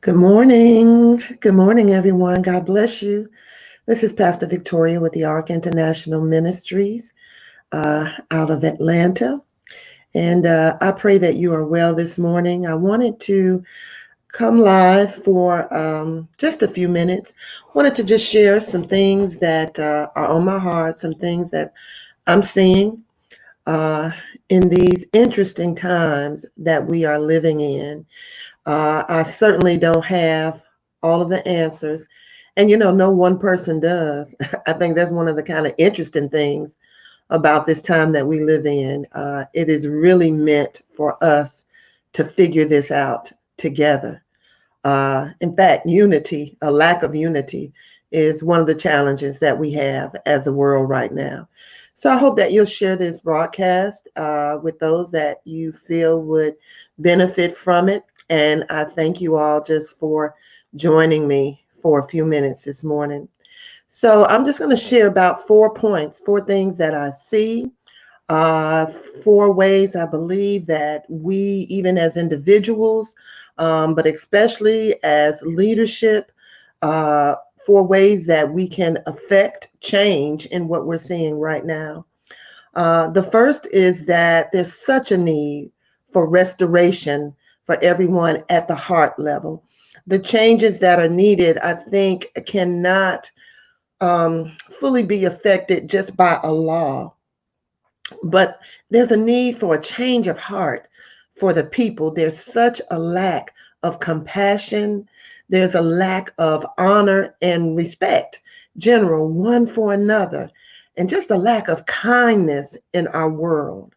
Good morning. Good morning, everyone. God bless you. This is Pastor Victoria with the Ark International Ministries out of Atlanta. And I pray that you are well this morning. I wanted to come live for just a few minutes. Wanted to just share some things that are on my heart, some things that I'm seeing uh, in these interesting times that we are living in. I certainly don't have all of the answers. And no one person does. I think that's one of the kind of interesting things about this time that we live in. It is really meant for us to figure this out together. In fact, unity, a lack of unity, is one of the challenges that we have as a world right now. So I hope that you'll share this broadcast with those that you feel would benefit from it. And I thank you all just for joining me for a few minutes this morning. So I'm just going to share about 4 points, 4 things that I see, uh, 4 ways I believe that we, even as individuals, but especially as leadership, 4 ways that we can affect change in what we're seeing right now. The first is that there's such a need for restoration for everyone at the heart level. The changes that are needed, I think, cannot fully be affected just by a law, but there's a need for a change of heart for the people. There's such a lack of compassion. There's a lack of honor and respect, general, one for another, and just a lack of kindness in our world.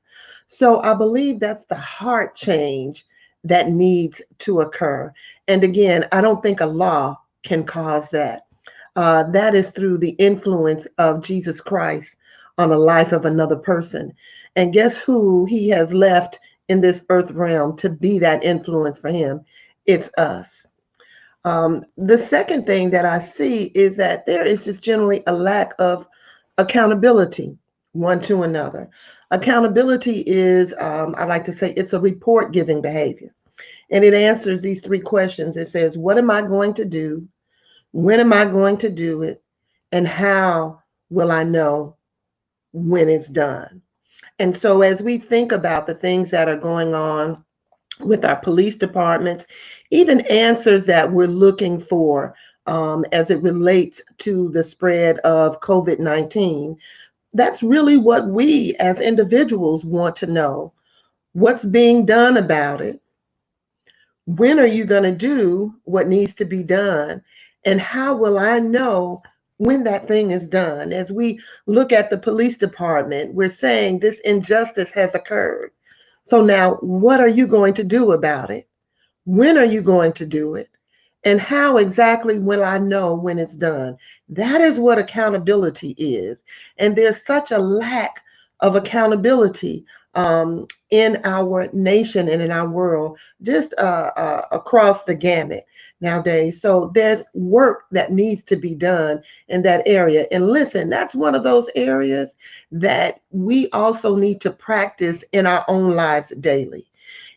So I believe that's the heart change that needs to occur. And again, I don't think a law can cause that. That is through the influence of Jesus Christ on the life of another person. And guess who he has left in this earth realm to be that influence for him? It's us. The second thing that I see is that there is just generally a lack of accountability one to another. Accountability is, I like to say, it's a report giving behavior. And it answers these 3 questions. It says, what am I going to do? When am I going to do it? And how will I know when it's done? And so, as we think about the things that are going on with our police departments, even answers that we're looking for as it relates to the spread of COVID-19, that's really what we as individuals want to know. What's being done about it? When are you going to do what needs to be done? And how will I know when that thing is done? As we look at the police department, we're saying this injustice has occurred. So now, what are you going to do about it? When are you going to do it? And how exactly will I know when it's done? That is what accountability is. And there's such a lack of accountability in our nation and in our world, just across the gamut nowadays. So there's work that needs to be done in that area. And listen, that's one of those areas that we also need to practice in our own lives daily.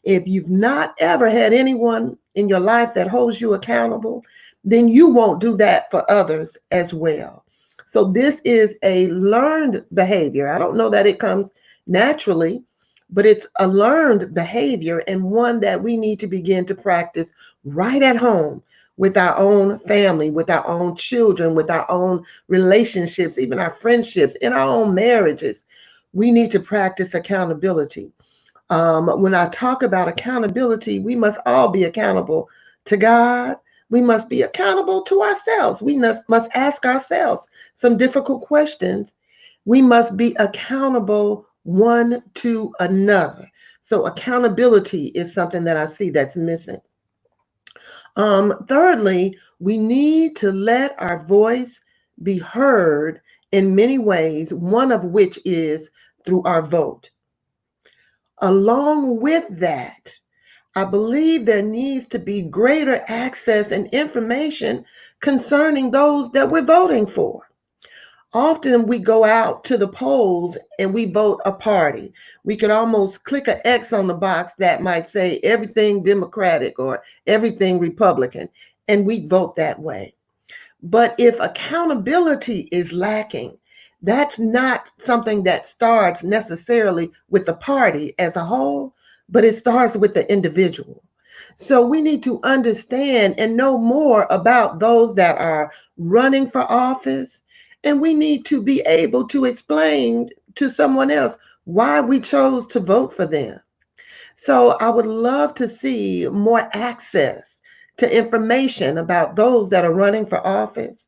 If you've not ever had anyone in your life that holds you accountable, then you won't do that for others as well. So this is a learned behavior. I don't know that it comes naturally, but it's a learned behavior and one that we need to begin to practice right at home with our own family, with our own children, with our own relationships, even our friendships, in our own marriages. We need to practice accountability. When I talk about accountability, we must all be accountable to God. We must be accountable to ourselves. We must ask ourselves some difficult questions. We must be accountable one to another. So, accountability is something that I see that's missing. Thirdly, we need to let our voice be heard in many ways, one of which is through our vote. Along with that, I believe there needs to be greater access and information concerning those that we're voting for. Often we go out to the polls and we vote a party. We could almost click an X on the box that might say everything Democratic or everything Republican, and we vote that way. But if accountability is lacking, that's not something that starts necessarily with the party as a whole, but it starts with the individual. So we need to understand and know more about those that are running for office. And we need to be able to explain to someone else why we chose to vote for them. So I would love to see more access to information about those that are running for office,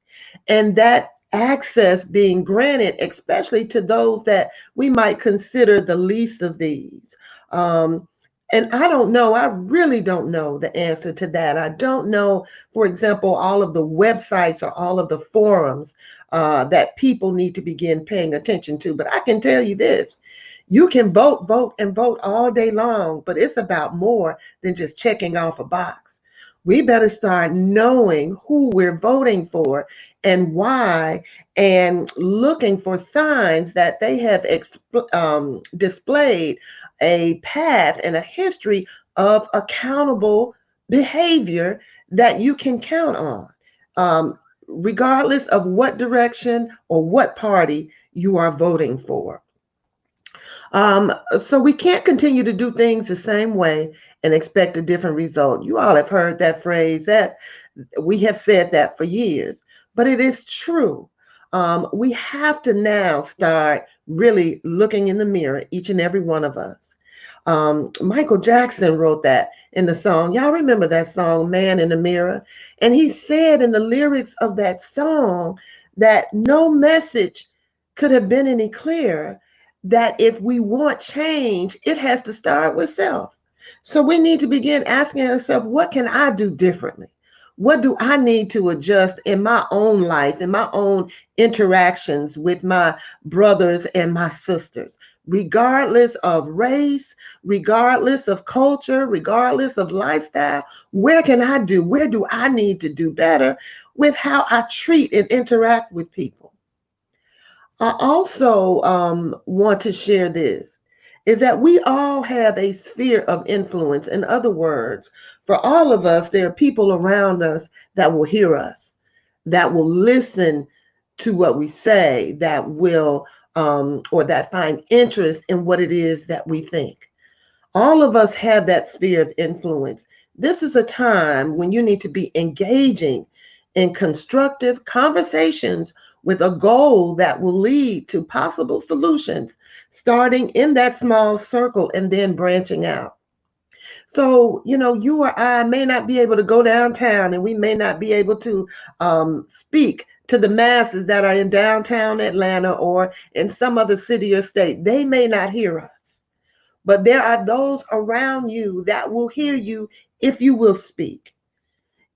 and that access being granted, especially to those that we might consider the least of these. Um, and I don't know, I really don't know the answer to that. I don't know, for example, all of the websites or all of the forums that people need to begin paying attention to. But I can tell you this: you can vote, vote, and vote all day long, but it's about more than just checking off a box. We better start knowing who we're voting for and why, and looking for signs that they have displayed a path and a history of accountable behavior that you can count on, regardless of what direction or what party you are voting for. So we can't continue to do things the same way and expect a different result. You all have heard that phrase. That we have said that for years, but it is true. We have to now start really looking in the mirror, each and every one of us. Michael Jackson wrote that in the song. Y'all remember that song, Man in the Mirror? And he said in the lyrics of that song that no message could have been any clearer, that if we want change, it has to start with self. So we need to begin asking ourselves, what can I do differently? What do I need to adjust in my own life, in my own interactions with my brothers and my sisters, regardless of race, regardless of culture, regardless of lifestyle? Where do I need to do better with how I treat and interact with people? I also want to share this, is that we all have a sphere of influence. In other words, for all of us, there are people around us that will hear us, that will listen to what we say, that will, or that find interest in what it is that we think. All of us have that sphere of influence. This is a time when you need to be engaging in constructive conversations with a goal that will lead to possible solutions, starting in that small circle and then branching out. So, you or I may not be able to go downtown, and we may not be able to speak to the masses that are in downtown Atlanta or in some other city or state. They may not hear us, but there are those around you that will hear you if you will speak.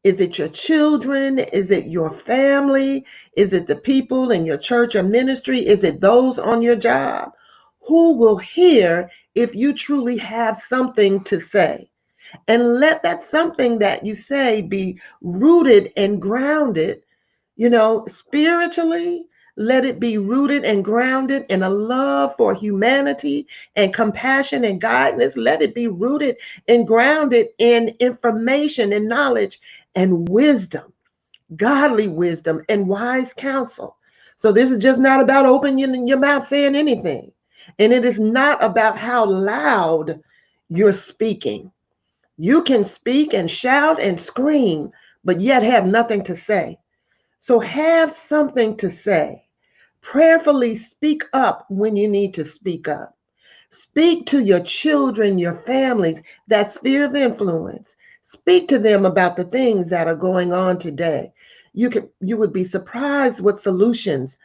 Is it your children? Is it your family? Is it the people in your church or ministry? Is it those on your job? Who will hear if you truly have something to say? And let that something that you say be rooted and grounded, spiritually. Let it be rooted and grounded in a love for humanity and compassion and guidance. Let it be rooted and grounded in information and knowledge and wisdom, godly wisdom and wise counsel. So this is just not about opening your mouth saying anything. And it is not about how loud you're speaking. You can speak and shout and scream, but yet have nothing to say. So have something to say. Prayerfully speak up when you need to speak up. Speak to your children, your families, that sphere of influence. Speak to them about the things that are going on today. You would be surprised what solutions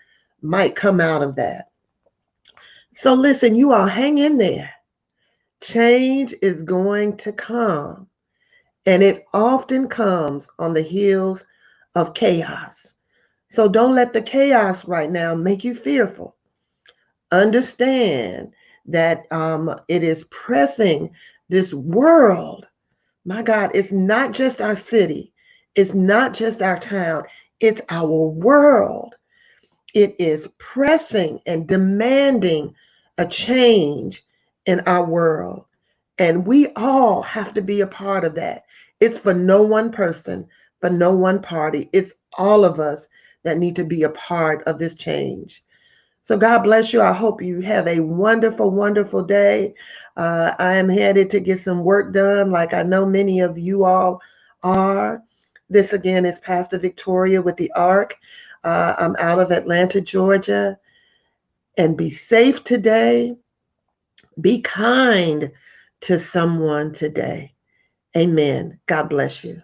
might come out of that. So listen, you all hang in there. Change is going to come, and it often comes on the heels of chaos. So don't let the chaos right now make you fearful. Understand that it is pressing this world. My God, it's not just our city, it's not just our town, it's our world. It is pressing and demanding a change in our world. And we all have to be a part of that. It's for no one person, for no one party. It's all of us that need to be a part of this change. So God bless you. I hope you have a wonderful, wonderful day. I am headed to get some work done, like I know many of you all are. This again is Pastor Victoria with the Ark. I'm out of Atlanta, Georgia. And be safe today. Be kind to someone today. Amen. God bless you.